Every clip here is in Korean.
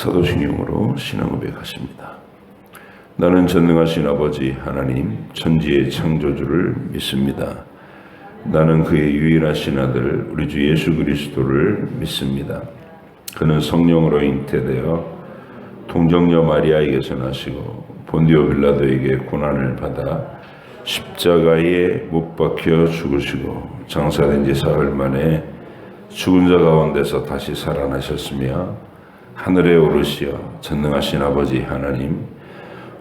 사도신경으로 신앙고백하십니다. 나는 전능하신 아버지 하나님 천지의 창조주를 믿습니다. 나는 그의 유일하신 아들 우리 주 예수 그리스도를 믿습니다. 그는 성령으로 잉태되어 동정녀 마리아에게서 나시고 본디오 빌라도에게 고난을 받아 십자가에 못 박혀 죽으시고 장사된 지 사흘 만에 죽은 자 가운데서 다시 살아나셨으며 하늘에 오르시어 전능하신 아버지 하나님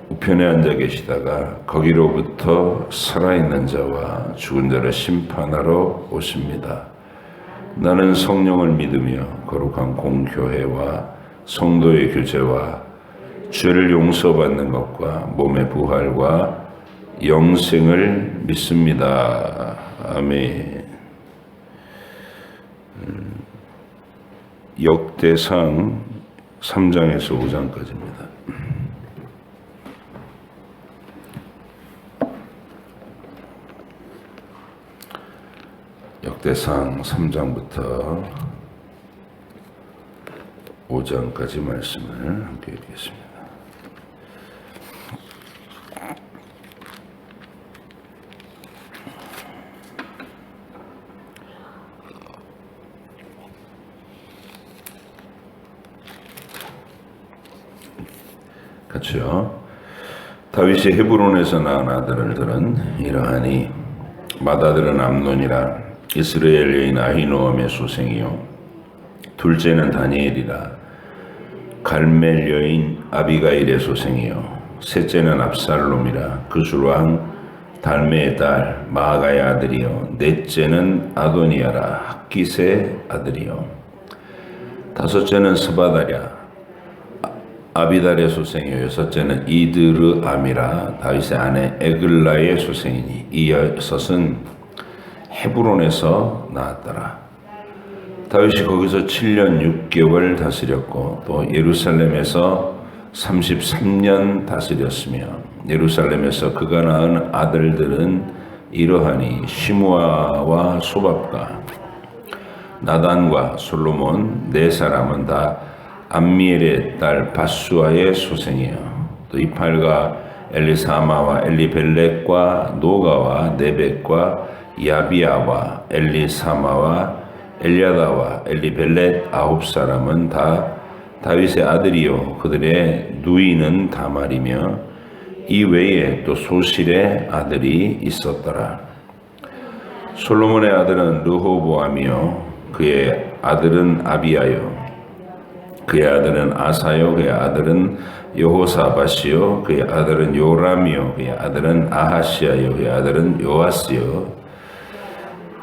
우편에 앉아 계시다가 거기로부터 살아있는 자와 죽은 자를 심판하러 오십니다. 나는 성령을 믿으며 거룩한 공교회와 성도의 교제와 죄를 용서받는 것과 몸의 부활과 영생을 믿습니다. 아멘. 역대상 3장에서 5장까지입니다. 역대상 3장부터 5장까지 말씀을 함께 읽겠습니다. 같이요. 다윗이 헤브론에서 낳은 아들들은 이러하니 맏아들은 암논이라 이스라엘 여인 아히노암의 소생이요 둘째는 다니엘이라 갈멜 여인 아비가일의 소생이요 셋째는 압살롬이라 그술왕 달메의 딸 마아가의 아들이요 넷째는 아도니아라 학깃의 아들이요 다섯째는 스바다랴 아비달의 소생이요 여섯째는 이드르암이라 다윗의 아내 에글라의 소생이니 이 여섯은 헤브론에서 나왔더라. 다윗이 거기서 7년 6개월 다스렸고 또 예루살렘에서 33년 다스렸으며 예루살렘에서 그가 낳은 아들들은 이러하니 시므아와 소밥과 나단과 솔로몬 네 사람은 다 암미엘의 딸 바수아의 소생이요 또 이팔과 엘리사마와 엘리벨렉과 노가와 네벡과 야비아와 엘리사마와 엘야다와 엘리벨렛 아홉 사람은 다 다윗의 아들이요 그들의 누이는 다말이며 이 외에 또 소실의 아들이 있었더라. 솔로몬의 아들은 르호보암이요 그의 아들은 아비야요 그의 아들은 아사요 그의 아들은 여호사밧이요 그의 아들은 요람이요 그의 아들은 아하시야요 그의 아들은 요아스요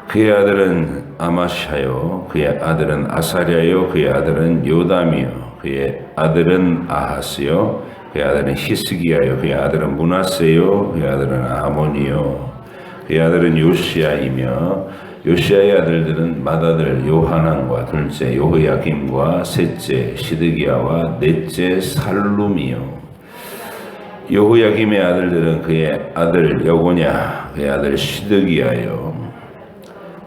그의 아들은 아마샤요 그의 아들은 아사랴요 그의 아들은 요담이요 그의 아들은 아하스요 그의 아들은 히스기야요 그의 아들은 므낫세요 그의 아들은 아몬이요 그의 아들은 요시야이며 요시야의 아들들은 맏아들 요하난과 둘째 여호야김과 셋째 시드기야와 넷째 살룸이요 여호야김의 아들들은 그의 아들 여고냐 그의 아들 시드기야요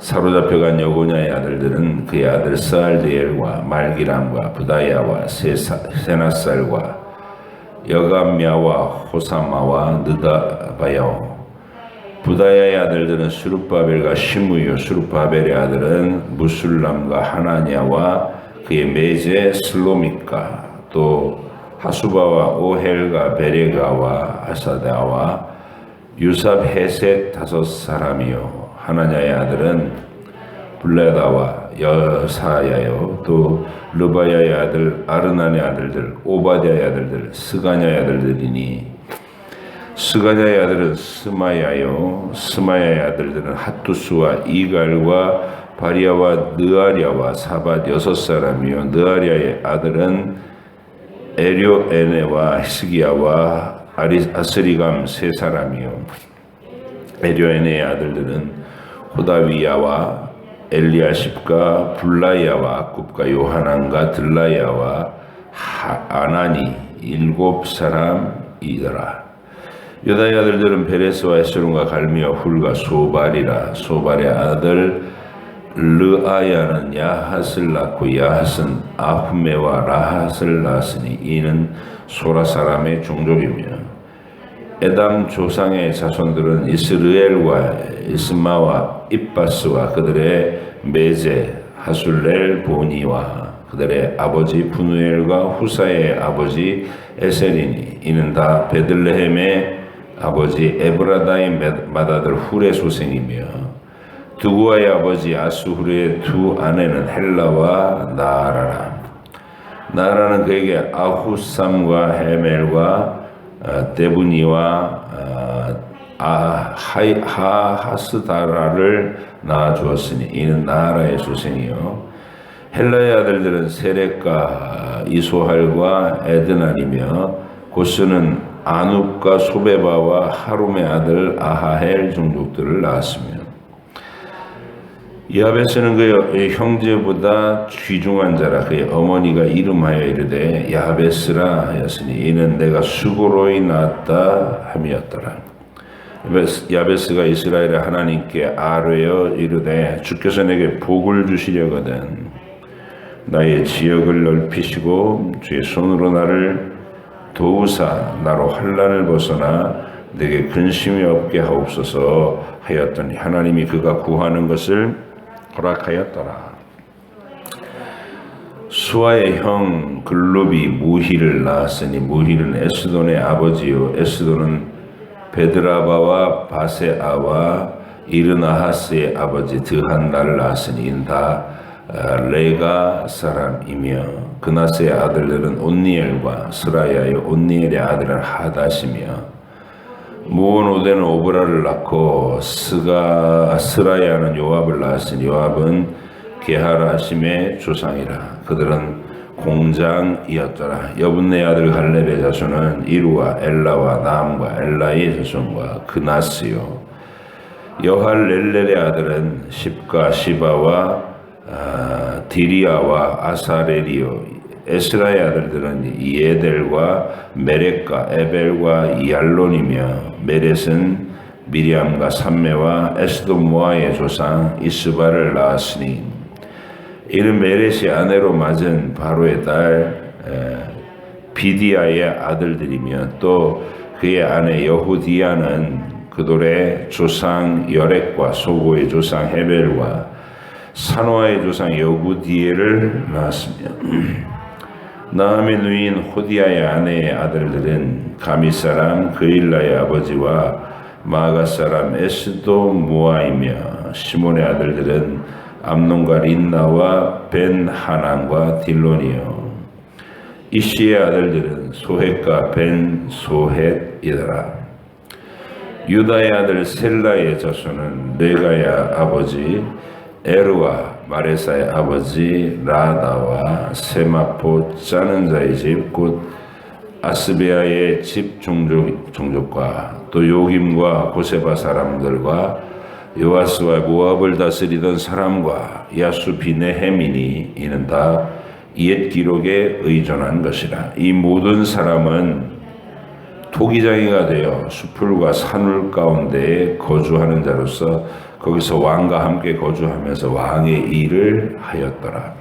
사로잡혀간 여고냐의 아들들은 그의 아들 스알디엘과 말기람과 부다야와 세나살과 여감야와 호사마와 느다바요 부다야의 아들들은 수룹바벨과 시므요 수룹바벨의 아들은 무술람과 하나냐와 그의 매제 슬로믹과 또 하수바와 오헬과 베레가와 아사다와 유삽 헤셋 다섯 사람이요 하나냐의 아들은 블레다와 여사야요 또 르바야의 아들 아르난의 아들들 오바댜의 아들들 스가냐의 아들들이니 스가냐의 아들은 스마야요 스마야의 아들들은 핫두스와 이갈과 바리아와 느아랴와 사밧 여섯 사람이요 느아랴의 아들은 에료에네와 히스기야와 아스리감 세 사람이요 에료에네의 아들들은 호다위야와 엘리아십과 블라야와 아굽과 요하난과 들라야와 아나니 일곱 사람이더라. 유다의 아들들은 베레스와 에스론과 갈미와 훌과 소발이라. 소발의 아들 르아야는 야핫을 낳고 야핫은 아후메와 라핫을 낳았으니 이는 소라 사람의 종족이며 에담 조상의 자손들은 이스르엘과 이스마와 입바스와 그들의 메제 하술렐 보니와 그들의 아버지 분우엘과 후사의 아버지 에셀이니 이는 다 베들레헴의 아버지 에브라다의 맏아들 훌의 소생이며 두구아의 아버지 아수훌의 두 아내는 헬라와 나아라라. 나아라는 그에게 아후삼과 헤멜과 데브니와 하하스다라를 낳아주었으니 이는 나아라의 소생이요 헬라의 아들들은 세렉과 이소할과 에드날이며 고스는 아눕과 소베바와 하룸의 아들 아하헬 종족들을 낳았으며 야베스는 그의 형제보다 귀중한 자라. 그의 어머니가 이름하여 이르되 야베스라 하였으니 이는 내가 수고로이 낳았다 함이었더라. 야베스가 이스라엘의 하나님께 아뢰어 이르되 주께서 내게 복을 주시려거든 나의 지역을 넓히시고 주의 손으로 나를 도우사 나로 환난을 벗어나 내게 근심이 없게 하옵소서 하였더니 하나님이 그가 구하는 것을 허락하였더라. 수아의 형 글롭이 무히를 낳았으니 무히는 에스돈의 아버지요 에스돈은 베드라바와 바세아와 이르나하스의 아버지 드한나를 낳았으니 이는 다 레가 사람이며 그나스의 아들들은 온니엘과 스라야요 온니엘의 아들은 하다시며 무온오데는 오브라를 낳고 스라야는 요압을 낳았으니 요압은 게하라심의 조상이라. 그들은 공장이었더라. 여분네 아들 갈렙의 자손은 이루와 엘라와 나함과 엘라의 자손과 그나스요 여할렐렐의 아들은 십가 시바와 디리아와 아사렐이요 에스라의 아들들은 예델과 메렉과 에벨과 얄론이며 메렛은 미리암과 삼메와 에스돔 모아의 조상 이스바를 낳았으니 이는 메렛이 아내로 맞은 바로의 딸 비디아의 아들들이며 또 그의 아내 여후디아는 그돌의 조상 여렉과 소고의 조상 헤벨과 산호아의 조상 여구디엘을 낳았으며 나함의 누인 호디아의 아내의 아들들은 가미 사람 그일라의 아버지와 마가 사람 에스도 모아이며 시몬의 아들들은 암논과 린나와 벤 하난과 딜론이요 이시의 아들들은 소헷과 벤 소헷이더라. 유다의 아들 셀라의 자손은 레가의 아버지 에르와 마레사의 아버지 라다와 세마포 짜는 자의 집 곧 아스베아의 집 종족과 또 요김과 고세바 사람들과 요아스와 모압을 다스리던 사람과 야수 비네헤민이 이는 다 옛 기록에 의존한 것이라. 이 모든 사람은 토기장이가 되어 수풀과 산울 가운데에 거주하는 자로서 거기서 왕과 함께 거주하면서 왕의 일을 하였더라.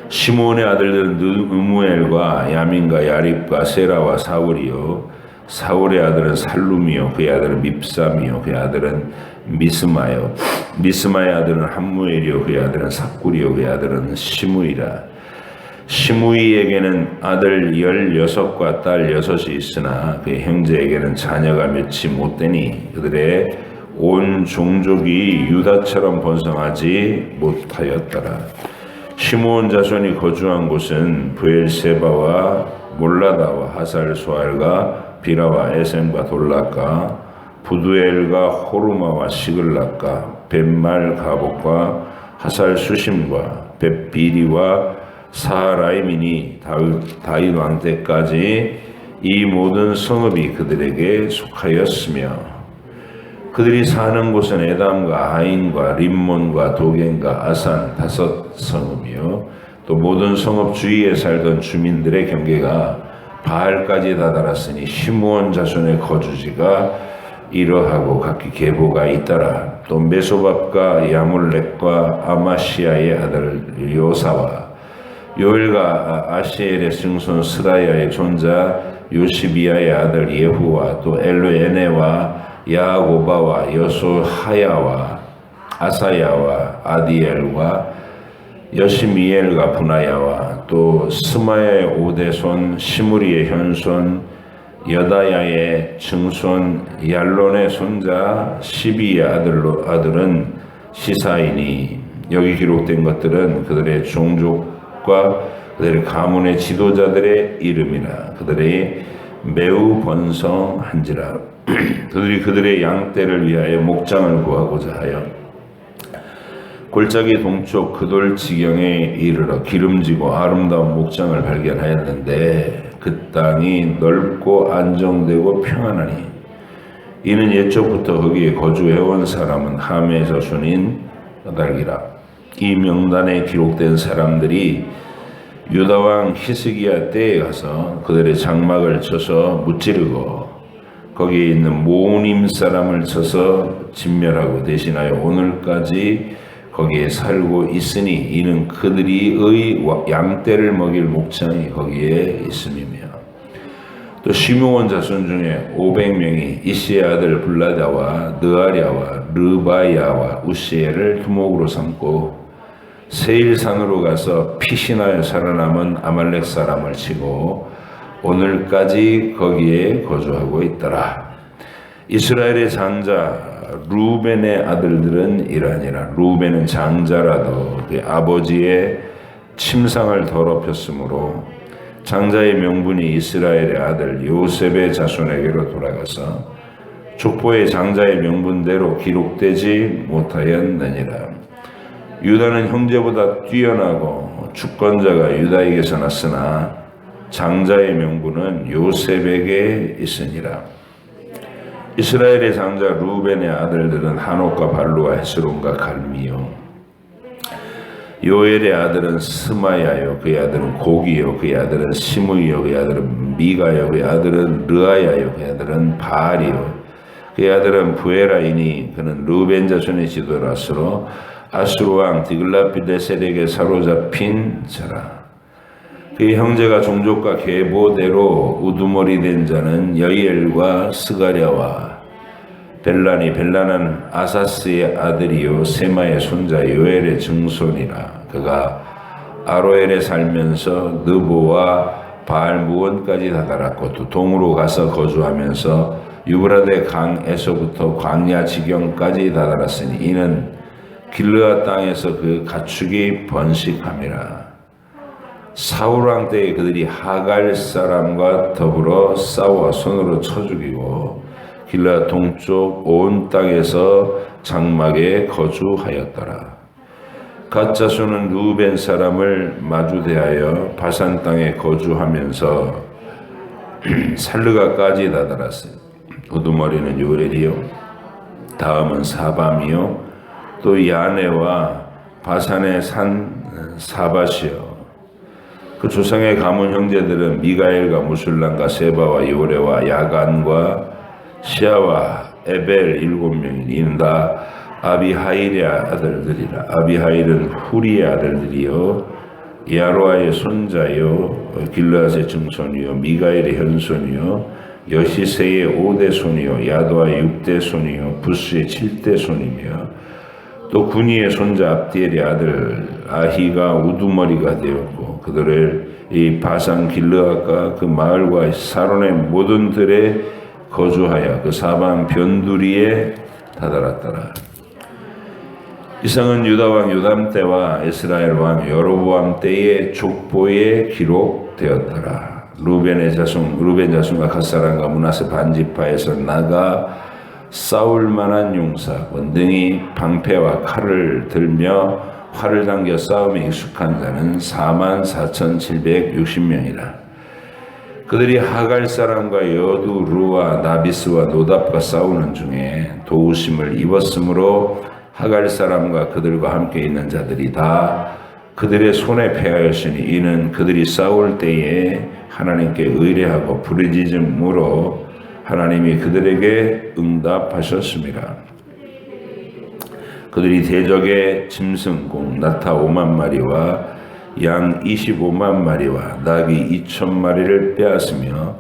시므온의 아들들은 느무엘과 야민과 야립과 세라와 사울이요 사울의 아들은 살룸이요 그의 아들은 밉삼이요 그의 아들은 미스마요 미스마의 아들은 함무엘이요 그의 아들은 삭굴이요 그의 아들은 시므이라. 시므이에게는 아들 16과 딸 6이 있으나 그의 형제에게는 자녀가 몇이 못되니 그들의 온 종족이 유다처럼 번성하지 못하였더라. 시므온 자손이 거주한 곳은 브엘세바와 몰라다와 하살소알과 비라와 에셈과 돌락과 부두엘과 호르마와 시글락과 벳말 가복과 하살수심과 벳비리와 사하라임이니 다윗 왕 때까지 이 모든 성읍이 그들에게 속하였으며 그들이 사는 곳은 에담과 아인과 림몬과 도겐과 아산 5 성읍이요 또 모든 성읍 주위에 살던 주민들의 경계가 바알까지 다다랐으니 시므온 자손의 거주지가 이러하고 각기 계보가 있더라. 또 메소밥과 야물렉과 아마시아의 아들 요사와 요엘과 아시엘의 증손 스라야의 손자 요시비아의 아들 예후와 또 엘르에네와 야고바와 여소하야와 아사야와 아디엘과 여시미엘과 분하야와 또 스마야의 오대손 시무리의 현손 여다야의 증손 얄론의 손자 시비의 아들은 시사이니 여기 기록된 것들은 그들의 종족과 그들의 가문의 지도자들의 이름이라 그들이 매우 번성한지라 그들이 그들의 양떼를 위하여 목장을 구하고자 하여 골짜기 동쪽 그돌 지경에 이르러 기름지고 아름다운 목장을 발견하였는데 그 땅이 넓고 안정되고 평안하니 이는 옛적부터 거기에 거주해온 사람은 함의 자손인 까닭이라. 이 명단에 기록된 사람들이 유다왕 히스기야 때에 가서 그들의 장막을 쳐서 무찌르고 거기에 있는 모님 사람을 쳐서 진멸하고 대신하여 오늘까지 거기에 살고 있으니 이는 그들이의 양떼를 먹일 목장이 거기에 있음이며 또 시므온 자손 중에 500명이 이시의 아들 블라다와 느아랴와 르바야와 우시엘을 두목으로 삼고 세일산으로 가서 피신하여 살아남은 아말렉 사람을 치고 오늘까지 거기에 거주하고 있더라. 이스라엘의 장자 루벤의 아들들은 이러하니라. 루벤은 장자라도 그 아버지의 침상을 더럽혔으므로 장자의 명분이 이스라엘의 아들 요셉의 자손에게로 돌아가서 족보의 장자의 명분대로 기록되지 못하였느니라. 유다는 형제보다 뛰어나고 주권자가 유다에게서 났으나 장자의 명분은 요셉에게 있으니라. 이스라엘의 장자 루벤의 아들들은 한옥과 발루와 헤스론과 갈미요 요엘의 아들은 스마야요 그의 아들은 고기요 그의 아들은 시므이요 그의 아들은 미가요 그의 아들은 르아야요 그의 아들은 바알이요 그의 아들은 부에라이니 그는 루벤 자손의 지도라스로 아수르 왕 디글라필레셀에게 사로잡힌 자라. 그의 형제가 종족과 계보대로 우두머리 된 자는 여이엘과 스가랴와 벨란은 아사스의 아들이요 세마의 손자 요엘의 증손이라. 그가 아로엘에 살면서 느보와 바알무원까지 다다랐고 또 동으로 가서 거주하면서 유브라데 강에서부터 광야 지경까지 다다랐으니 이는 길르앗 땅에서 그 가축이 번식함이라. 사울왕 때에 그들이 하갈 사람과 더불어 싸워 손으로 쳐 죽이고 길르앗 동쪽 온 땅에서 장막에 거주하였더라. 갓 자손은 루벤 사람을 마주대하여 바산 땅에 거주하면서 살르가까지 다다랐어요. 우두머리는 요렐이요 다음은 사밤이요 또 야네와 바산의 산 사밧이요 그 조상의 가문 형제들은 미가엘과 무술람과 세바와 요레와 야간과 시아와 에벨 7명이니 이는 다 아비하일의 아들들이라. 아비하일은 후리의 아들들이요 야로아의 손자요 길르앗의 증손이요 미가엘의 현손이요 여시세의 5대 손이요 야도아의 6대 손이요 부스의 7대 손이며 또 군이의 손자 압디엘의 아들 아히가 우두머리가 되었고 그들을 이 바산 길르앗과 그 마을과 사론의 모든 들에 거주하여 그 사방 변두리에 다다랐더라. 이상은 유다왕 요담 때와 이스라엘 왕 여로보암 때의 족보에 기록되었더라. 루벤 자손과 갓사람과 므낫세 반지파에서 나가 싸울 만한 용사 원등이 방패와 칼을 들며 활을 당겨 싸움에 익숙한 자는 44,760명이라. 그들이 하갈 사람과 여두 루와 나비스와 노답과 싸우는 중에 도우심을 입었으므로 하갈 사람과 그들과 함께 있는 자들이 다 그들의 손에 패하였으니 이는 그들이 싸울 때에 하나님께 의뢰하고 부르짖음으로 하나님이 그들에게 응답하셨습니다. 그들이 대적의 짐승 낙타 5만 마리와 양 25만 마리와 나귀 2천 마리를 빼앗으며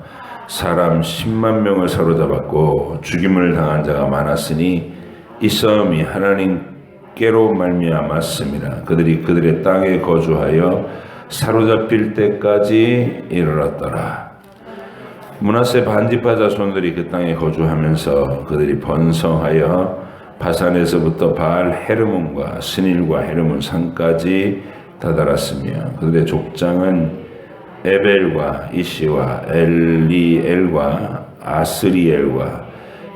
사람 10만 명을 사로잡았고 죽임을 당한 자가 많았으니 이 싸움이 하나님께로 말미암았습니다. 그들이 그들의 땅에 거주하여 사로잡힐 때까지 이르렀더라. 므낫세 반지파 자손들이 그 땅에 거주하면서 그들이 번성하여 바산에서부터 바알 헤르몬과 스닐과 헤르몬 산까지 다다랐으며 그들의 족장은 에벨과 이시와 엘리엘과 아스리엘과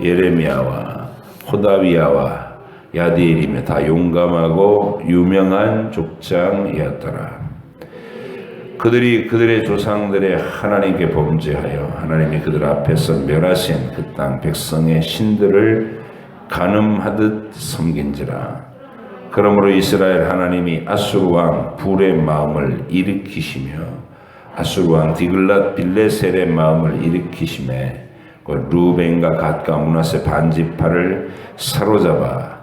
예레미야와 호다비야와 야디엘이며 다 용감하고 유명한 족장이었더라. 그들이 그들의 조상들의 하나님께 범죄하여 하나님이 그들 앞에서 멸하신 그 땅 백성의 신들을 간음하듯 섬긴지라. 그러므로 이스라엘 하나님이 아수르 왕 불의 마음을 일으키시며 아수르 왕 디글랏 빌레셀의 마음을 일으키심에 루벤과 갓과 므낫세 반지파를 사로잡아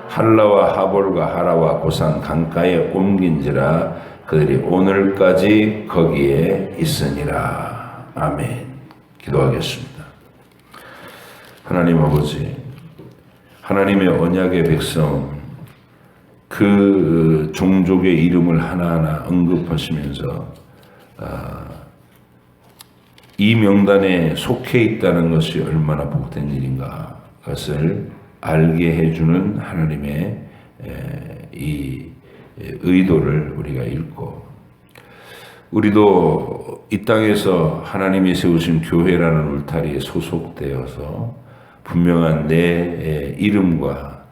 할라와 하볼과 하라와 고산 강가에 옮긴지라. 그들이 오늘까지 거기에 있으니라. 아멘. 기도하겠습니다. 하나님 아버지, 하나님의 언약의 백성 그 종족의 이름을 하나하나 언급하시면서 이 명단에 속해 있다는 것이 얼마나 복된 일인가 그것을 알게 해주는 하나님의 이 의도를 우리가 읽고 우리도 이 땅에서 하나님이 세우신 교회라는 울타리에 소속되어서 분명한 내 이름과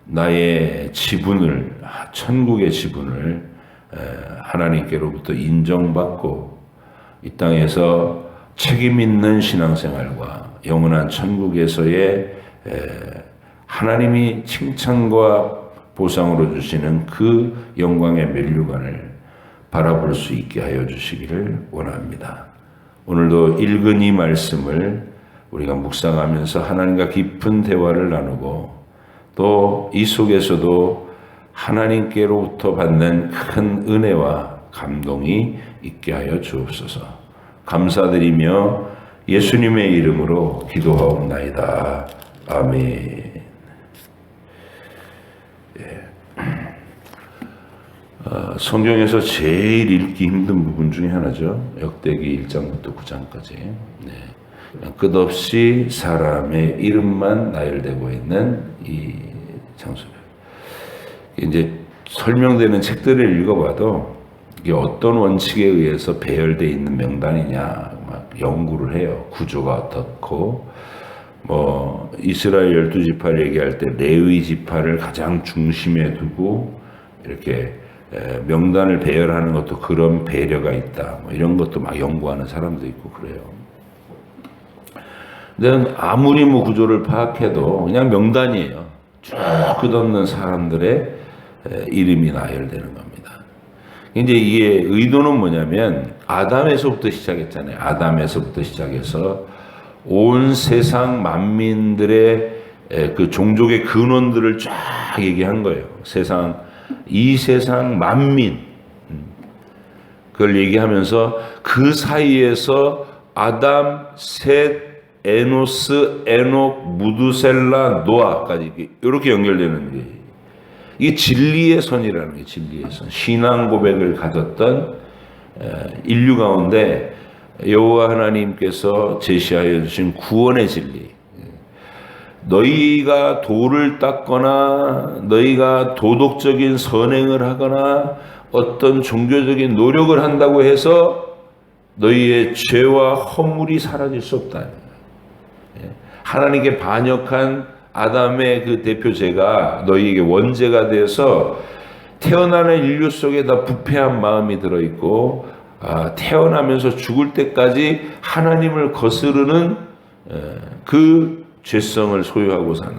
나의 지분을 천국의 지분을 하나님께로부터 인정받고 이 땅에서 책임 있는 신앙생활과 영원한 천국에서의 하나님이 칭찬과 보상으로 주시는 그 영광의 면류관을 바라볼 수 있게 하여 주시기를 원합니다. 오늘도 읽은 이 말씀을 우리가 묵상하면서 하나님과 깊은 대화를 나누고 또 이 속에서도 하나님께로부터 받는 큰 은혜와 감동이 있게 하여 주옵소서. 감사드리며 예수님의 이름으로 기도하옵나이다. 아멘. 성경에서 제일 읽기 힘든 부분 중에 하나죠. 역대기 1장부터 9장까지. 끝없이 사람의 이름만 나열되고 있는 이 장소를. 이제 설명되는 책들을 읽어봐도 이게 어떤 원칙에 의해서 배열되어 있는 명단이냐 막 연구를 해요. 구조가 어떻고 뭐 이스라엘 12지파를 얘기할 때 레위 지파를 가장 중심에 두고 이렇게 명단을 배열하는 것도 그런 배려가 있다. 뭐 이런 것도 막 연구하는 사람도 있고 그래요. 근데 아무리 뭐 구조를 파악해도 그냥 명단이에요. 쭉 끝없는 사람들의 이름이 나열되는 겁니다. 이제 이게 의도는 뭐냐면 아담에서부터 시작했잖아요. 아담에서부터 시작해서 온 세상 만민들의 그 종족의 근원들을 쫙 얘기한 거예요. 이 세상 만민 그걸 얘기하면서 그 사이에서 아담, 셋, 에노스, 에녹, 무두셀라, 노아까지 이렇게 연결되는 게 이게 진리의 선이라는 게 진리의 선. 신앙 고백을 가졌던 인류 가운데 여호와 하나님께서 제시하여 주신 구원의 진리. 너희가 도를 닦거나 너희가 도덕적인 선행을 하거나 어떤 종교적인 노력을 한다고 해서 너희의 죄와 허물이 사라질 수 없다. 하나님께 반역한 아담의 그 대표죄가 너희에게 원죄가 되어서 태어나는 인류 속에 다 부패한 마음이 들어있고 태어나면서 죽을 때까지 하나님을 거스르는 그 죄성을 소유하고 사는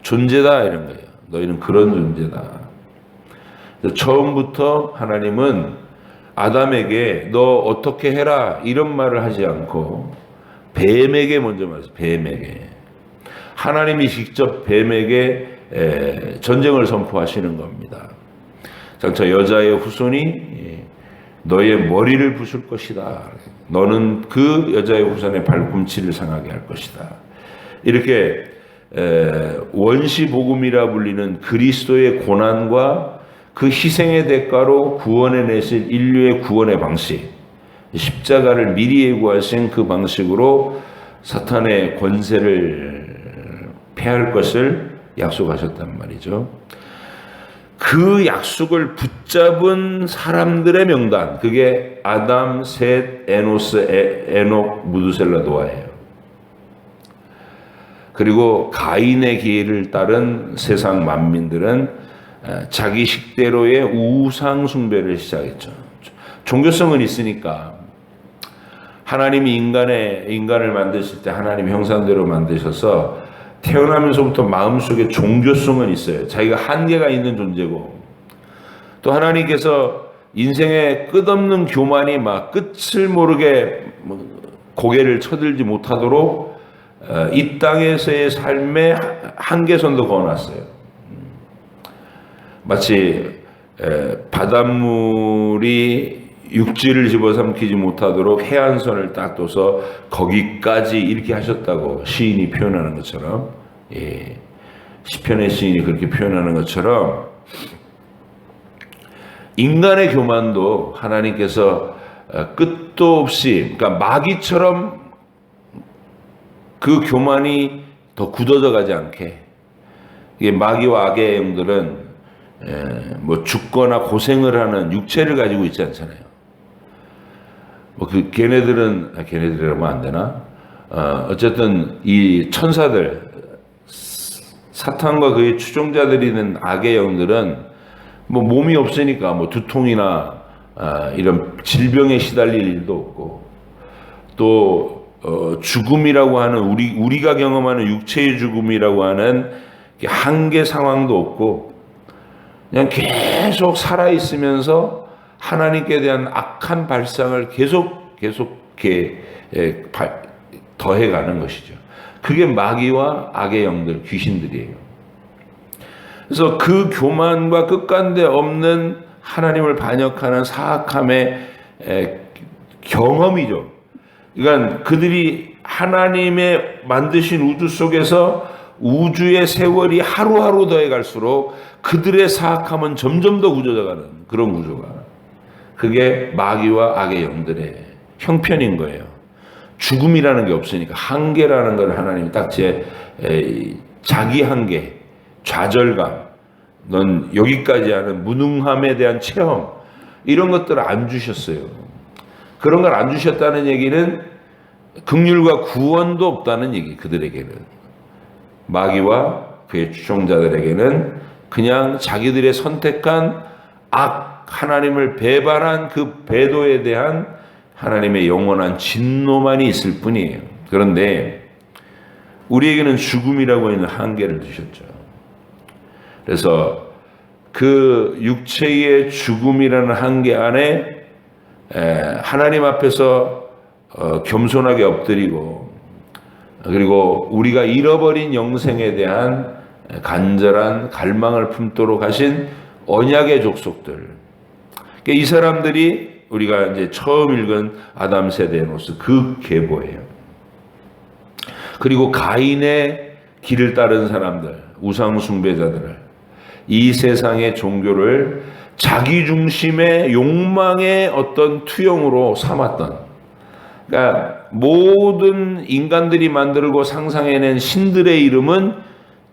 존재다 이런 거예요. 너희는 그런 존재다. 처음부터 하나님은 아담에게 너 어떻게 해라 이런 말을 하지 않고 뱀에게 먼저 말했어요. 뱀에게. 하나님이 직접 뱀에게 전쟁을 선포하시는 겁니다. 장차 여자의 후손이 너의 머리를 부술 것이다. 너는 그 여자의 후손의 발꿈치를 상하게 할 것이다. 이렇게 원시복음이라 불리는 그리스도의 고난과 그 희생의 대가로 구원해 내실 인류의 구원의 방식, 십자가를 미리 예고하신 그 방식으로 사탄의 권세를 패할 것을 약속하셨단 말이죠. 그 약속을 붙잡은 사람들의 명단, 그게 아담, 셋, 에노스, 에녹, 무두셀라, 노아예요. 그리고 가인의 길을 따른 세상 만민들은 자기 식대로의 우상 숭배를 시작했죠. 종교성은 있으니까 하나님이 인간을 만드실 때 하나님 형상대로 만드셔서 태어나면서부터 마음속에 종교성은 있어요. 자기가 한계가 있는 존재고, 또 하나님께서 인생의 끝없는 교만이 막 끝을 모르게 고개를 쳐들지 못하도록 이 땅에서의 삶의 한계선도 그어놨어요. 마치 바닷물이 육지를 집어삼키지 못하도록 해안선을 딱 둬서 거기까지 이렇게 하셨다고 시인이 표현하는 것처럼, 시편의 시인이 그렇게 표현하는 것처럼, 인간의 교만도 하나님께서 끝도 없이, 그러니까 마귀처럼 그 교만이 더 굳어져 가지 않게, 이게 마귀와 악의 영들은 뭐 죽거나 고생을 하는 육체를 가지고 있지 않잖아요. 걔네들이라면 안 되나? 어쨌든 이 천사들, 사탄과 그의 추종자들이 있는 악의 영들은 뭐 몸이 없으니까 뭐 두통이나 이런 질병에 시달릴 일도 없고, 또 죽음이라고 하는 우리가 경험하는 육체의 죽음이라고 하는 한계 상황도 없고, 그냥 계속 살아 있으면서 하나님께 대한 악한 발상을 계속 더해가는 것이죠. 그게 마귀와 악의 영들, 귀신들이에요. 그래서 그 교만과 끝간데 없는 하나님을 반역하는 사악함의 경험이죠. 그러니까 그들이 하나님의 만드신 우주 속에서 우주의 세월이 하루하루 더해갈수록 그들의 사악함은 점점 더 굳어져가는 그런 구조가, 그게 마귀와 악의 영들의 형편인 거예요. 죽음이라는 게 없으니까 한계라는 걸 하나님이 딱 자기 한계, 좌절감, 넌 여기까지 하는 무능함에 대한 체험, 이런 것들을 안 주셨어요. 그런 걸 안 주셨다는 얘기는 긍휼과 구원도 없다는 얘기. 그들에게는, 마귀와 그의 추종자들에게는 그냥 자기들의 선택한 하나님을 배반한 그 배도에 대한 하나님의 영원한 진노만이 있을 뿐이에요. 그런데 우리에게는 죽음이라고 하는 한계를 두셨죠. 그래서 그 육체의 죽음이라는 한계 안에 하나님 앞에서 겸손하게 엎드리고, 그리고 우리가 잃어버린 영생에 대한 간절한 갈망을 품도록 하신 언약의 족속들, 이 사람들이 우리가 이제 처음 읽은 아담 세대 에노스 그 계보예요. 그리고 가인의 길을 따른 사람들, 우상 숭배자들을, 이 세상의 종교를 자기 중심의 욕망의 어떤 투영으로 삼았던, 그러니까 모든 인간들이 만들고 상상해낸 신들의 이름은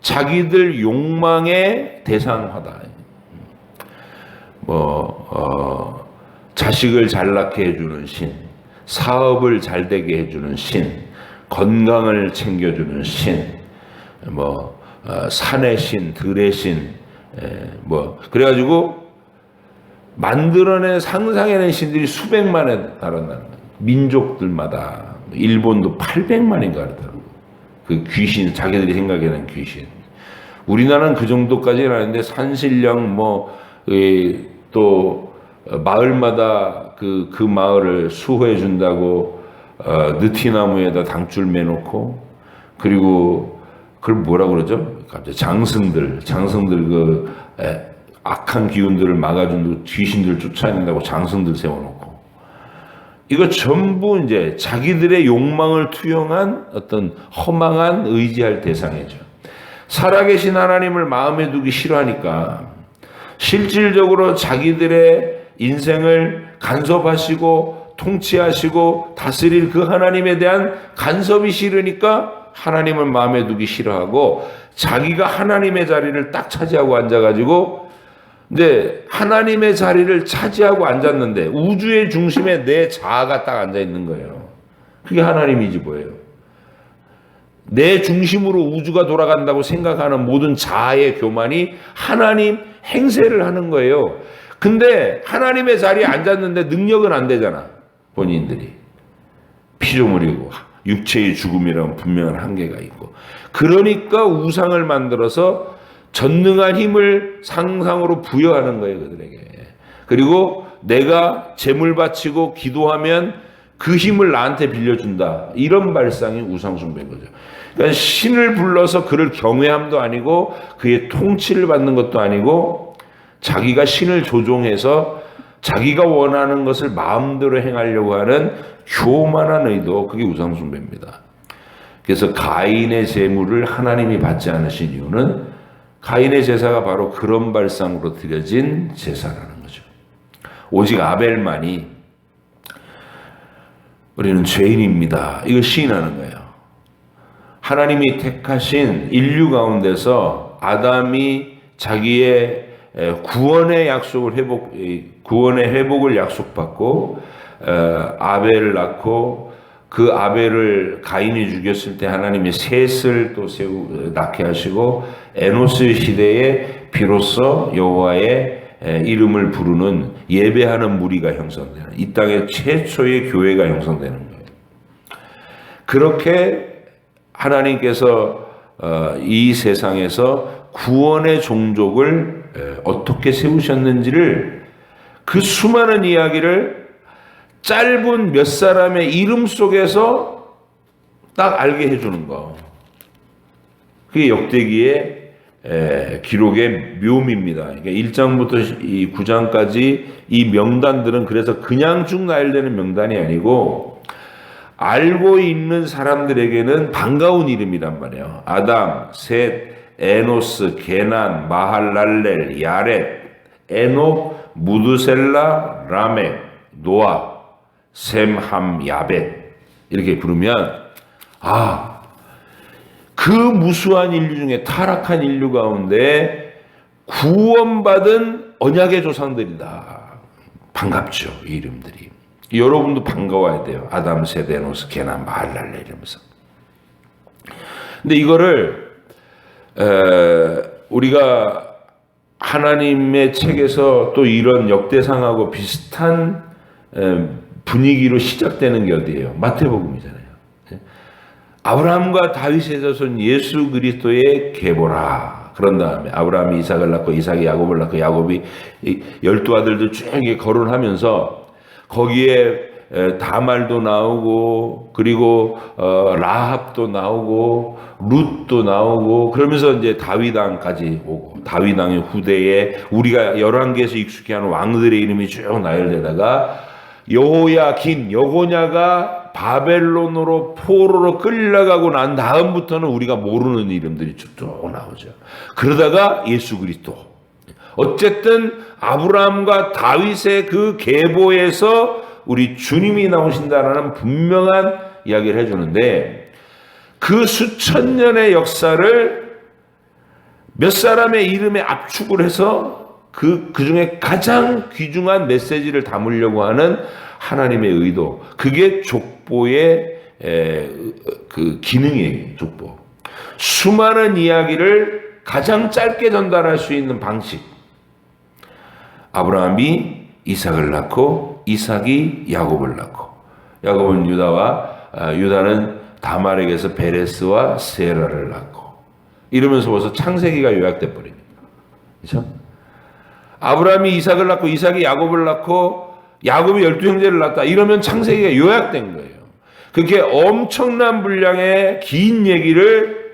자기들 욕망의 대상화다. 자식을 잘 낳게 해주는 신, 사업을 잘 되게 해주는 신, 건강을 챙겨주는 신, 산의 신, 들의 신, 그래가지고 만들어낸 상상해낸 신들이 수백만에 달한다는 거예요. 민족들마다. 일본도 800만인가 그렇더라고요. 그 귀신, 자기들이 생각해낸 귀신. 우리나라는 그 정도까지는 아닌데 산신령 또 마을마다 그 마을을 수호해 준다고 느티나무에다 당줄 매놓고, 그리고 그걸 뭐라 그러죠? 갑자기 장승들 악한 기운들을 막아준다고 귀신들 쫓아낸다고 장승들 세워놓고, 이거 전부 이제 자기들의 욕망을 투영한 어떤 허망한 의지할 대상이죠. 살아계신 하나님을 마음에 두기 싫어하니까 실질적으로 자기들의 인생을 간섭하시고 통치하시고 다스릴 그 하나님에 대한 간섭이 싫으니까 하나님을 마음에 두기 싫어하고, 자기가 하나님의 자리를 딱 차지하고 앉아가지고, 근데 하나님의 자리를 차지하고 앉았는데 우주의 중심에 내 자아가 딱 앉아 있는 거예요. 그게 하나님이지 뭐예요. 내 중심으로 우주가 돌아간다고 생각하는 모든 자아의 교만이 하나님 행세를 하는 거예요. 근데 하나님의 자리에 앉았는데 능력은 안 되잖아. 본인들이 피조물이고 육체의 죽음이라는 분명한 한계가 있고, 그러니까 우상을 만들어서 전능한 힘을 상상으로 부여하는 거예요, 그들에게. 그리고 내가 제물 바치고 기도하면 그 힘을 나한테 빌려준다, 이런 발상이 우상숭배인 거죠. 그러니까 신을 불러서 그를 경외함도 아니고 그의 통치를 받는 것도 아니고, 자기가 신을 조종해서 자기가 원하는 것을 마음대로 행하려고 하는 교만한 의도, 그게 우상숭배입니다. 그래서 가인의 제물을 하나님이 받지 않으신 이유는 가인의 제사가 바로 그런 발상으로 드려진 제사라는 거죠. 오직 아벨만이 우리는 죄인입니다, 이걸 시인하는 거예요. 하나님이 택하신 인류 가운데서 아담이 자기의 구원의 회복을 약속받고 아벨을 낳고, 그 아벨을 가인이 죽였을 때 하나님이 셋을 또 낳게 하시고, 에노스 시대에 비로소 여호와의 이름을 부르는 예배하는 무리가 형성되는, 이 땅의 최초의 교회가 형성되는 거예요. 그렇게 하나님께서 이 세상에서 구원의 종족을 어떻게 세우셨는지를, 그 수많은 이야기를 짧은 몇 사람의 이름 속에서 딱 알게 해주는 거, 그게 역대기의 기록의 묘미입니다. 그러니까 1장부터 이 9장까지 이 명단들은 그래서 그냥 쭉 나열되는 명단이 아니고, 알고 있는 사람들에게는 반가운 이름이란 말이에요. 아담, 셋, 에노스, 게난, 마할랄렐, 야렛, 에녹, 무드셀라, 라멕, 노아, 셈, 함, 야벳, 이렇게 부르면 그 무수한 인류 중에, 타락한 인류 가운데 구원받은 언약의 조상들이다. 반갑죠, 이 이름들이. 여러분도 반가워야 돼요. 아담, 셋, 에노스, 게난, 마할랄렐 이러면서. 근데 이거를 우리가 하나님의 책에서 또 이런 역대상하고 비슷한 분위기로 시작되는 게 어디예요? 마태복음이잖아요. 아브라함과 다윗의 자손 예수 그리스도의 계보라. 그런 다음에 아브라함이 이삭을 낳고, 이삭이 야곱을 낳고, 야곱이 12아들들 쭉 거론하면서 거기에 다말도 나오고, 그리고 라합도 나오고, 룻도 나오고, 그러면서 이제 다윗왕까지 오고, 다윗왕의 후대에 우리가 열왕기에서 익숙해하는 왕들의 이름이 쭉 나열되다가, 여호야긴, 여고냐가 바벨론으로 포로로 끌려가고 난 다음부터는 우리가 모르는 이름들이 쭉 나오죠. 그러다가 예수 그리스도. 어쨌든 아브라함과 다윗의 그 계보에서 우리 주님이 나오신다라는 분명한 이야기를 해주는데, 그 수천 년의 역사를 몇 사람의 이름에 압축을 해서 그 중에 가장 귀중한 메시지를 담으려고 하는 하나님의 의도, 그게 족보의 그 기능이에요. 족보. 수많은 이야기를 가장 짧게 전달할 수 있는 방식. 아브라함이 이삭을 낳고, 이삭이 야곱을 낳고, 야곱은 유다는 다말에게서 베레스와 세라를 낳고, 이러면서 벌써 창세기가 요약돼 버립니다. 그렇죠? 아브라함이 이삭을 낳고, 이삭이 야곱을 낳고, 야곱이 12형제를 낳았다, 이러면 창세기가 요약된 거예요. 그렇게 엄청난 분량의 긴 얘기를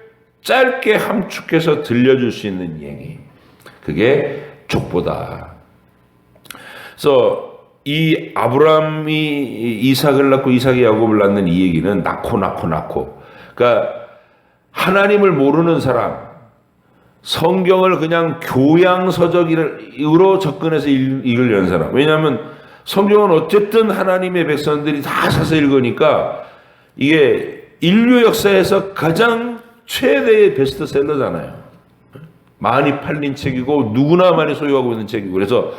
짧게 함축해서 들려줄 수 있는 얘기. 그게 족보다. 그래서 이 아브라함이 이삭을 낳고 이삭이 야곱을 낳는 이 얘기는 낳고. 그러니까 하나님을 모르는 사람, 성경을 그냥 교양서적으로 접근해서 읽으려는 사람. 왜냐하면 성경은 어쨌든 하나님의 백성들이 다 사서 읽으니까 이게 인류 역사에서 가장 최대의 베스트셀러잖아요. 많이 팔린 책이고 누구나 많이 소유하고 있는 책이고, 그래서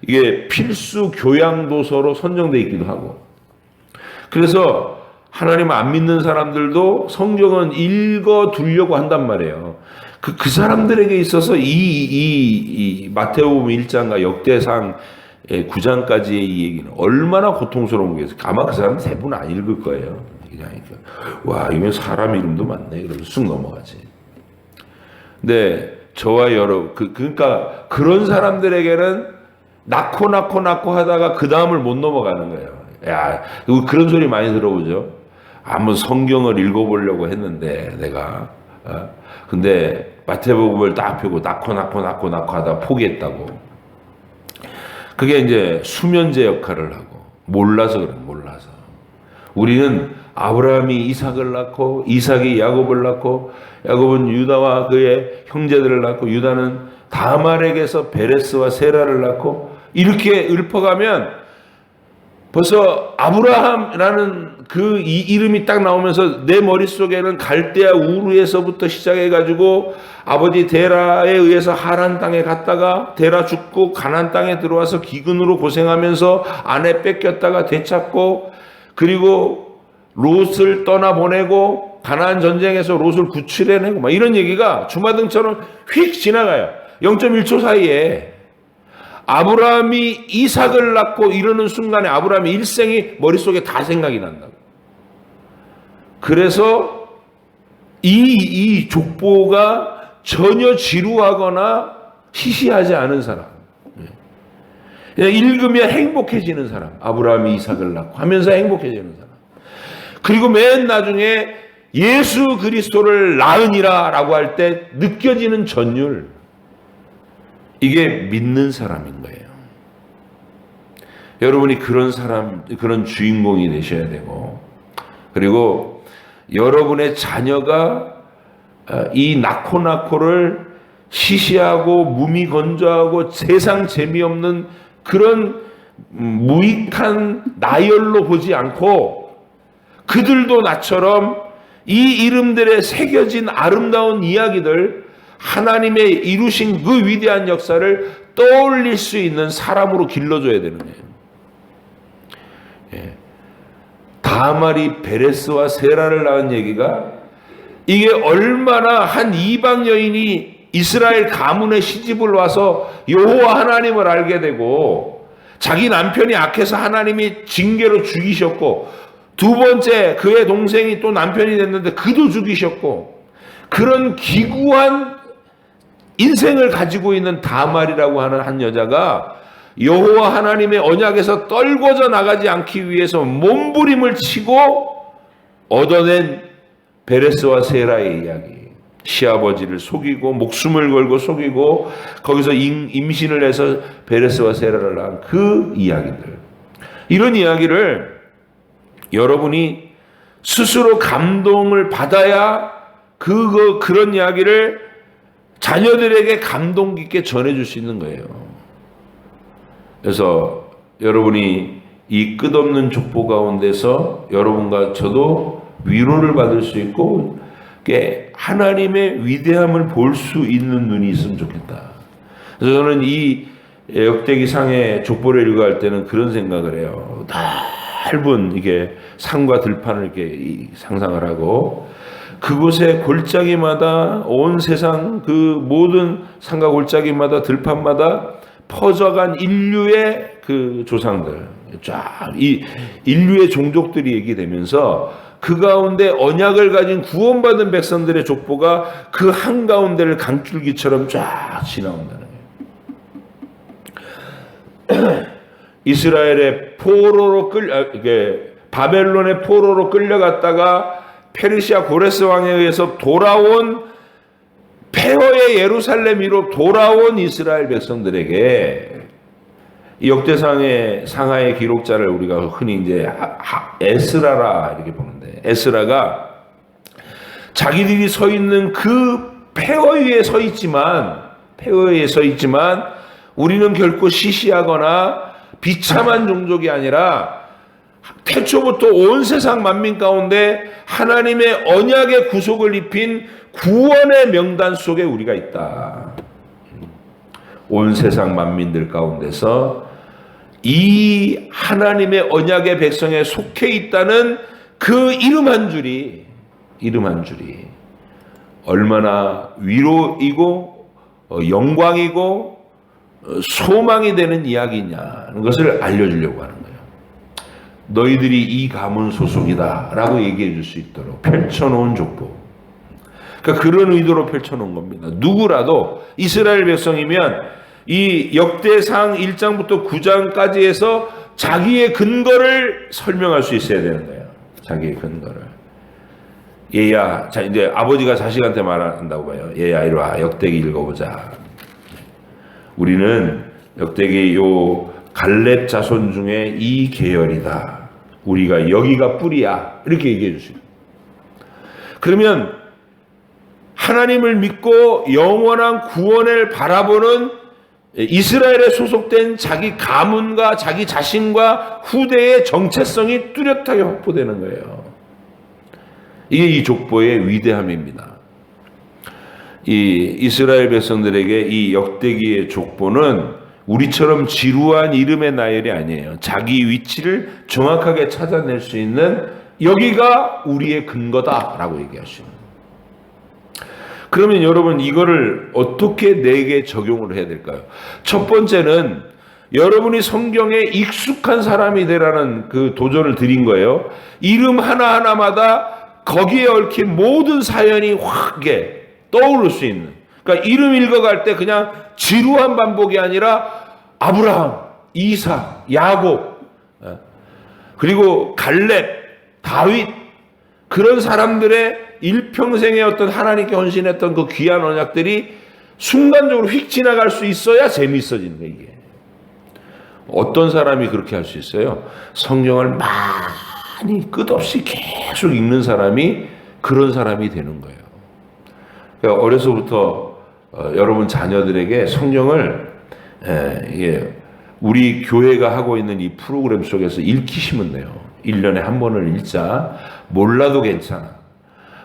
이게 필수 교양도서로 선정되어 있기도 하고, 그래서 하나님 안 믿는 사람들도 성경은 읽어두려고 한단 말이에요. 그 사람들에게 있어서 이 마태복음 1장과 역대상 9장까지의 이 얘기는 얼마나 고통스러운 게 있어요. 아마 그 사람 대부분 안 읽을 거예요. 그냥 와, 이건 사람 이름도 많네. 그러면서 쑥 넘어가지. 근데 저와 그러니까 그런 사람들에게는 낳고 하다가 그 다음을 못 넘어가는 거예요. 야, 그런 소리 많이 들어보죠. 한번 성경을 읽어보려고 했는데 내가 근데 마태복음을 딱 펴고 낳고 하다 포기했다고. 그게 이제 수면제 역할을 하고 몰라서. 우리는 아브라함이 이삭을 낳고 이삭이 야곱을 낳고 야곱은 유다와 그의 형제들을 낳고 유다는 다말에게서 베레스와 세라를 낳고 이렇게 읊어가면 벌써 아브라함이라는 그 이름이 딱 나오면서 내 머릿속에는 갈대아 우르에서부터 시작해가지고 아버지 데라에 의해서 하란 땅에 갔다가 데라 죽고 가나안 땅에 들어와서 기근으로 고생하면서 아내 뺏겼다가 되찾고 그리고 롯을 떠나보내고 가나안 전쟁에서 롯을 구출해내고 막 이런 얘기가 주마등처럼 휙 지나가요. 0.1초 사이에. 아브라함이 이삭을 낳고 이러는 순간에 아브라함의 일생이 머릿속에 다 생각이 난다고. 그래서 이 족보가 전혀 지루하거나 시시하지 않은 사람, 그냥 읽으면 행복해지는 사람, 아브라함이 이삭을 낳고 하면서 행복해지는 사람, 그리고 맨 나중에 예수 그리스도를 낳으니라 라고 할 때 느껴지는 전율, 이게 믿는 사람인 거예요. 여러분이 그런 사람, 그런 주인공이 되셔야 되고, 그리고 여러분의 자녀가 이 낳고를 시시하고 무미건조하고 세상 재미없는 그런 무익한 나열로 보지 않고 그들도 나처럼 이 이름들에 새겨진 아름다운 이야기들, 하나님의 이루신 그 위대한 역사를 떠올릴 수 있는 사람으로 길러줘야 되는 거예요. 다말이 베레스와 세라를 낳은 얘기가 이게 얼마나 한 이방 여인이 이스라엘 가문의 시집을 와서 여호와 하나님을 알게 되고 자기 남편이 악해서 하나님이 징계로 죽이셨고 두 번째 그의 동생이 또 남편이 됐는데 그도 죽이셨고 그런 기구한 인생을 가지고 있는 다말이라고 하는 한 여자가 여호와 하나님의 언약에서 떨궈져 나가지 않기 위해서 몸부림을 치고 얻어낸 베레스와 세라의 이야기. 시아버지를 속이고 목숨을 걸고 속이고 거기서 임신을 해서 베레스와 세라를 낳은 그 이야기들. 이런 이야기를 여러분이 스스로 감동을 받아야 그런 이야기를 자녀들에게 감동 깊게 전해줄 수 있는 거예요. 그래서 여러분이 이 끝없는 족보 가운데서 여러분과 저도 위로를 받을 수 있고 하나님의 위대함을 볼 수 있는 눈이 있으면 좋겠다. 그래서 저는 이 역대기상의 족보를 읽어갈 때는 그런 생각을 해요. 넓은 이게 산과 들판을 이렇게 상상을 하고 그곳의 골짜기마다 온 세상 그 모든 산과 골짜기마다 들판마다 퍼져간 인류의 그 조상들, 쫙 이 인류의 종족들이 얘기되면서 그 가운데 언약을 가진 구원받은 백성들의 족보가 그 한가운데를 강줄기처럼 쫙 지나온다는 거예요. 이스라엘의 포로로 바벨론의 포로로 끌려갔다가 페르시아 고레스 왕에 의해서 돌아온 폐허의 예루살렘으로 돌아온 이스라엘 백성들에게 이 역대상의 상하의 기록자를 우리가 흔히 이제 에스라라 이렇게 보는데, 에스라가 자기들이 서 있는 그 폐허에 서 있지만 우리는 결코 시시하거나 비참한 종족이 아니라 태초부터 온 세상 만민 가운데 하나님의 언약의 구속을 입힌 구원의 명단 속에 우리가 있다. 온 세상 만민들 가운데서 이 하나님의 언약의 백성에 속해 있다는 그 이름 한 줄이 얼마나 위로이고 영광이고 소망이 되는 이야기냐는 것을 알려주려고 하는 거예요. 너희들이 이 가문 소속이다 라고 얘기해 줄 수 있도록 펼쳐놓은 족보. 그러니까 그런 의도로 펼쳐놓은 겁니다. 누구라도 이스라엘 백성이면 이 역대상 1장부터 9장까지 해서 자기의 근거를 설명할 수 있어야 되는 거예요. 자기의 근거를. 얘야, 자, 이제 아버지가 자식한테 말한다고 봐요. 얘야, 이리 와. 역대기 읽어보자. 우리는 역대기 요 갈렙 자손 중에 이 계열이다. 우리가 여기가 뿌리야. 이렇게 얘기해 주시고. 그러면 하나님을 믿고 영원한 구원을 바라보는 이스라엘에 소속된 자기 가문과 자기 자신과 후대의 정체성이 뚜렷하게 확보되는 거예요. 이게 이 족보의 위대함입니다. 이 이스라엘 백성들에게 이 역대기의 족보는 우리처럼 지루한 이름의 나열이 아니에요. 자기 위치를 정확하게 찾아낼 수 있는 여기가 우리의 근거다라고 얘기하시는. 그러면 여러분 이거를 어떻게 내게 적용을 해야 될까요? 첫 번째는 여러분이 성경에 익숙한 사람이 되라는 그 도전을 드린 거예요. 이름 하나하나마다 거기에 얽힌 모든 사연이 확 떠오를 수 있는. 그러니까 이름 읽어갈 때 그냥 지루한 반복이 아니라 아브라함, 이삭, 야곱, 그리고 갈렙, 다윗, 그런 사람들의 일평생의 어떤 하나님께 헌신했던 그 귀한 언약들이 순간적으로 휙 지나갈 수 있어야 재미있어지는 거예요. 이게 어떤 사람이 그렇게 할 수 있어요? 성경을 많이 끝없이 계속 읽는 사람이 그런 사람이 되는 거예요. 그러니까 어려서부터 여러분 자녀들에게 성경을 우리 교회가 하고 있는 이 프로그램 속에서 읽히시면 돼요. 1년에 한 번을 읽자. 몰라도 괜찮아.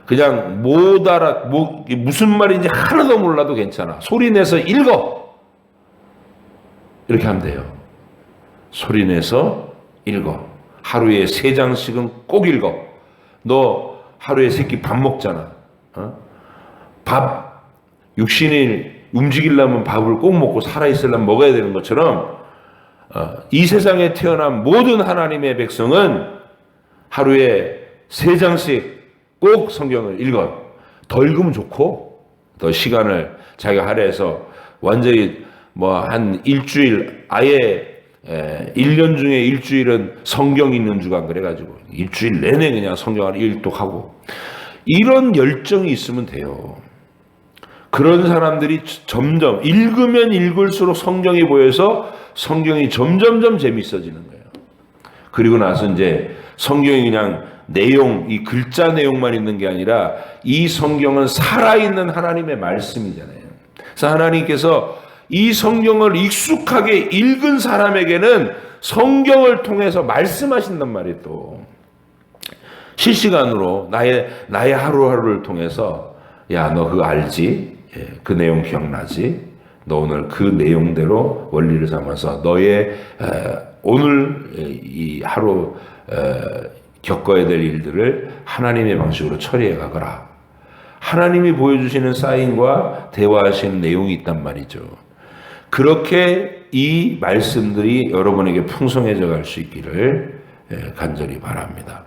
그냥 못 알아, 무슨 말인지 하나도 몰라도 괜찮아. 소리 내서 읽어. 이렇게 하면 돼요. 소리 내서 읽어. 하루에 3장씩은 꼭 읽어. 너 하루에 3끼 밥 먹잖아. 밥, 육신이 움직이려면 밥을 꼭 먹고 살아있으려면 먹어야 되는 것처럼 이 세상에 태어난 모든 하나님의 백성은 하루에 3장씩 꼭 성경을 읽어. 더 읽으면 좋고, 더 시간을 자기가 할애해서 완전히 한 일주일, 아예 1년 중에 일주일은 성경 읽는 주간 그래가지고 일주일 내내 그냥 성경을 읽독하고 이런 열정이 있으면 돼요. 그런 사람들이 점점 읽으면 읽을수록 성경이 보여서 성경이 점점점 재밌어지는 거예요. 그리고 나서 이제 성경이 그냥 내용, 이 글자 내용만 있는 게 아니라 이 성경은 살아있는 하나님의 말씀이잖아요. 그래서 하나님께서 이 성경을 익숙하게 읽은 사람에게는 성경을 통해서 말씀하신단 말이에요. 또 실시간으로 나의 하루하루를 통해서 야, 너 그거 알지? 그 내용 기억나지? 너 오늘 그 내용대로 원리를 삼아서 너의 오늘 이 하루 겪어야 될 일들을 하나님의 방식으로 처리해 가거라. 하나님이 보여주시는 사인과 대화하시는 내용이 있단 말이죠. 그렇게 이 말씀들이 여러분에게 풍성해져 갈 수 있기를 간절히 바랍니다.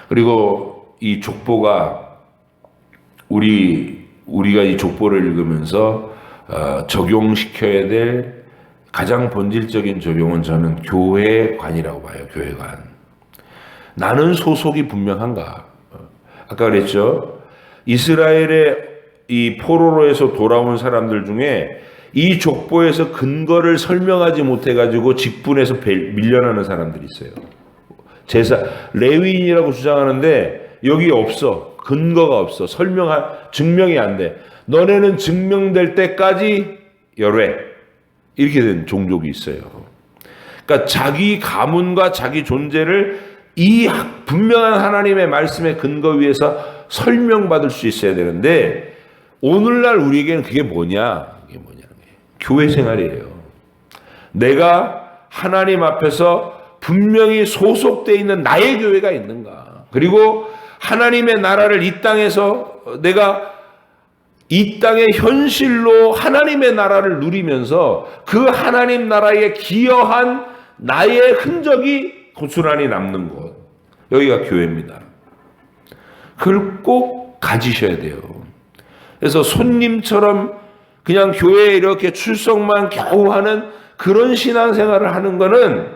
그리고 이 족보가 우리가 이 족보를 읽으면서 적용시켜야 될 가장 본질적인 적용은 저는 교회관이라고 봐요. 교회관. 나는 소속이 분명한가? 아까 그랬죠. 이스라엘의 이 포로로에서 돌아온 사람들 중에 이 족보에서 근거를 설명하지 못해가지고 직분에서 밀려나는 사람들이 있어요. 레위인이라고 주장하는데 여기 없어. 근거가 없어. 증명이 안 돼. 너네는 증명될 때까지 열외. 이렇게 된 종족이 있어요. 그러니까 자기 가문과 자기 존재를 이 분명한 하나님의 말씀의 근거 위에서 설명받을 수 있어야 되는데 오늘날 우리에게는 그게 뭐냐? 교회 생활이에요. 내가 하나님 앞에서 분명히 소속되어 있는 나의 교회가 있는가? 그리고 하나님의 나라를 이 땅에서 내가 이 땅의 현실로 하나님의 나라를 누리면서 그 하나님 나라에 기여한 나의 흔적이 고스란히 남는 곳. 여기가 교회입니다. 그걸 꼭 가지셔야 돼요. 그래서 손님처럼 그냥 교회에 이렇게 출석만 겨우 하는 그런 신앙생활을 하는 거는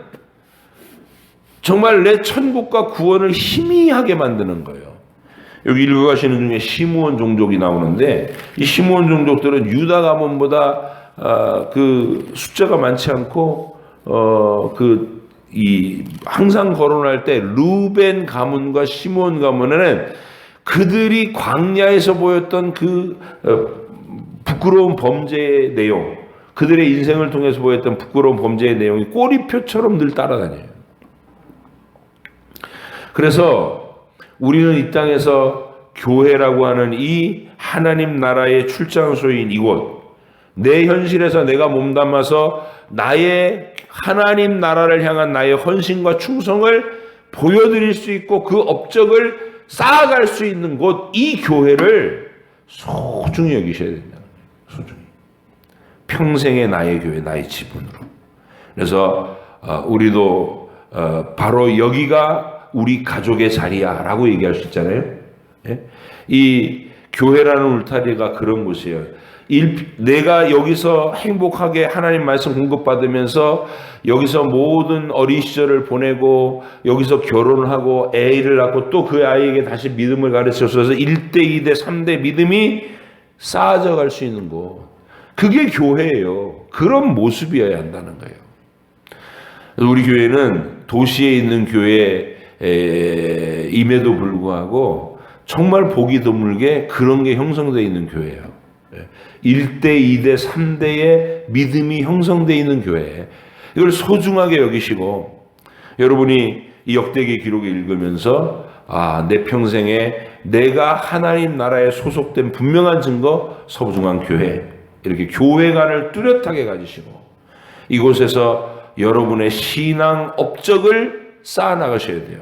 정말 내 천국과 구원을 희미하게 만드는 거예요. 여기 읽어가시는 중에 시므온 종족이 나오는데 이 시므온 종족들은 유다 가문보다 그 숫자가 많지 않고 항상 거론할 때 루벤 가문과 시므온 가문에는 그들이 광야에서 보였던 그 부끄러운 범죄의 내용, 그들의 인생을 통해서 보였던 부끄러운 범죄의 내용이 꼬리표처럼 늘 따라다녀요. 그래서 우리는 이 땅에서 교회라고 하는 이 하나님 나라의 출장소인 이곳, 내 현실에서 내가 몸담아서 나의 하나님 나라를 향한 나의 헌신과 충성을 보여드릴 수 있고 그 업적을 쌓아갈 수 있는 곳, 이 교회를 소중히 여기셔야 된다. 소중히. 평생의 나의 교회, 나의 지분으로. 그래서 우리도 바로 여기가 우리 가족의 자리야 라고 얘기할 수 있잖아요. 예? 이 교회라는 울타리가 그런 곳이에요. 내가 여기서 행복하게 하나님 말씀 공급받으면서 여기서 모든 어린 시절을 보내고 여기서 결혼하고 애를 낳고 또 그 아이에게 다시 믿음을 가르쳐서 1대, 2대, 3대 믿음이 쌓아져 갈 수 있는 곳. 그게 교회예요. 그런 모습이어야 한다는 거예요. 그래서 우리 교회는 도시에 있는 교회임에도 불구하고 정말 보기 드물게 그런 게 형성되어 있는 교회예요. 1대, 2대, 3대의 믿음이 형성되어 있는 교회. 이걸 소중하게 여기시고 여러분이 이 역대기 기록을 읽으면서 내 평생에 내가 하나님 나라에 소속된 분명한 증거 서부중앙 교회, 이렇게 교회관을 뚜렷하게 가지시고 이곳에서 여러분의 신앙 업적을 쌓아나가셔야 돼요.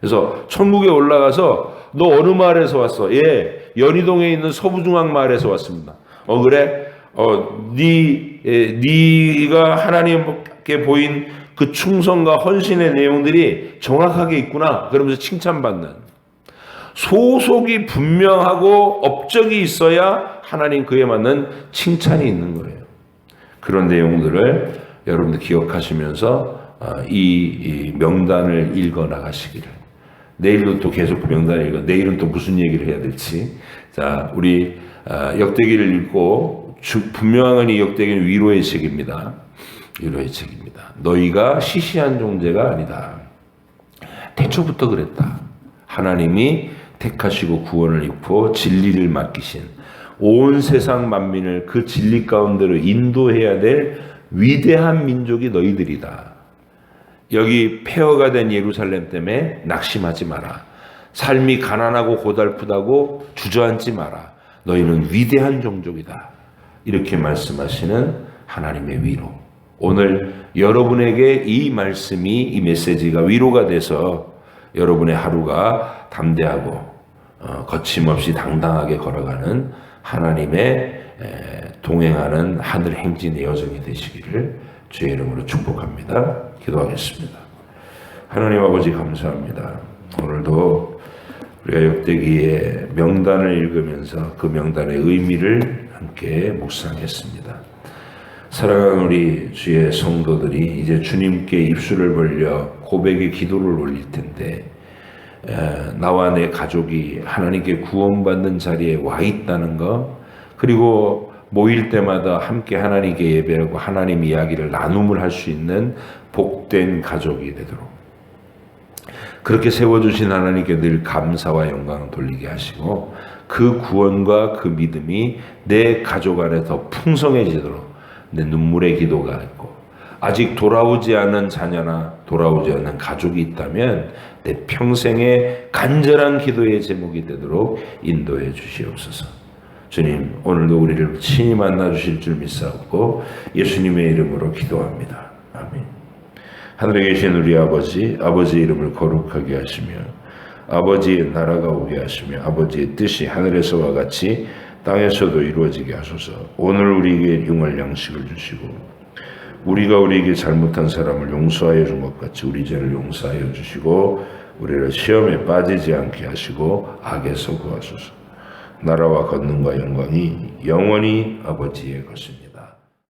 그래서 천국에 올라가서 너 어느 마을에서 왔어? 예, 연희동에 있는 서부중앙 마을에서 왔습니다. 그래? 네가 하나님께 보인 그 충성과 헌신의 내용들이 정확하게 있구나. 그러면서 칭찬받는. 소속이 분명하고 업적이 있어야 하나님 그에 맞는 칭찬이 있는 거예요. 그런 내용들을 여러분들 기억하시면서 이 명단을 읽어 나가시기를. 내일도 또 계속 그 명단을 읽어. 내일은 또 무슨 얘기를 해야 될지. 자, 우리 역대기를 읽고 분명한 이 역대기는 위로의 책입니다. 위로의 책입니다. 너희가 시시한 존재가 아니다. 태초부터 그랬다. 하나님이 택하시고 구원을 입고 진리를 맡기신 온 세상 만민을 그 진리 가운데로 인도해야 될 위대한 민족이 너희들이다. 여기 폐허가 된 예루살렘 때문에 낙심하지 마라. 삶이 가난하고 고달프다고 주저앉지 마라. 너희는 위대한 종족이다. 이렇게 말씀하시는 하나님의 위로. 오늘 여러분에게 이 말씀이, 이 메시지가 위로가 돼서 여러분의 하루가 담대하고 거침없이 당당하게 걸어가는 하나님의 동행하는 하늘 행진의 여정이 되시기를 주의 이름으로 축복합니다. 기도하겠습니다. 하나님 아버지 감사합니다. 오늘도 우리가 역대기의 명단을 읽으면서 그 명단의 의미를 함께 묵상했습니다. 사랑하는 우리 주의 성도들이 이제 주님께 입술을 벌려 고백의 기도를 올릴 텐데 나와 내 가족이 하나님께 구원받는 자리에 와 있다는 거, 그리고 모일 때마다 함께 하나님께 예배하고 하나님 이야기를 나눔을 할 수 있는 복된 가족이 되도록 그렇게 세워주신 하나님께 늘 감사와 영광을 돌리게 하시고 그 구원과 그 믿음이 내 가족 안에 더 풍성해지도록 내 눈물의 기도가 있고 아직 돌아오지 않은 자녀나 돌아오지 않는 가족이 있다면 내 평생의 간절한 기도의 제목이 되도록 인도해 주시옵소서. 주님, 오늘도 우리를 친히 만나 주실 줄 믿사옵고 예수님의 이름으로 기도합니다. 아멘. 하늘에 계신 우리 아버지, 아버지의 이름을 거룩하게 하시며 아버지의 나라가 오게 하시며 아버지의 뜻이 하늘에서와 같이 땅에서도 이루어지게 하소서. 오늘 우리에게 용할 양식을 주시고 우리가 우리에게 잘못한 사람을 용서하여 준 것 같이 우리 죄를 용서하여 주시고 우리를 시험에 빠지지 않게 하시고 악에서 구하소서. 나라와 권능과 영광이 영원히 아버지의 것입니다.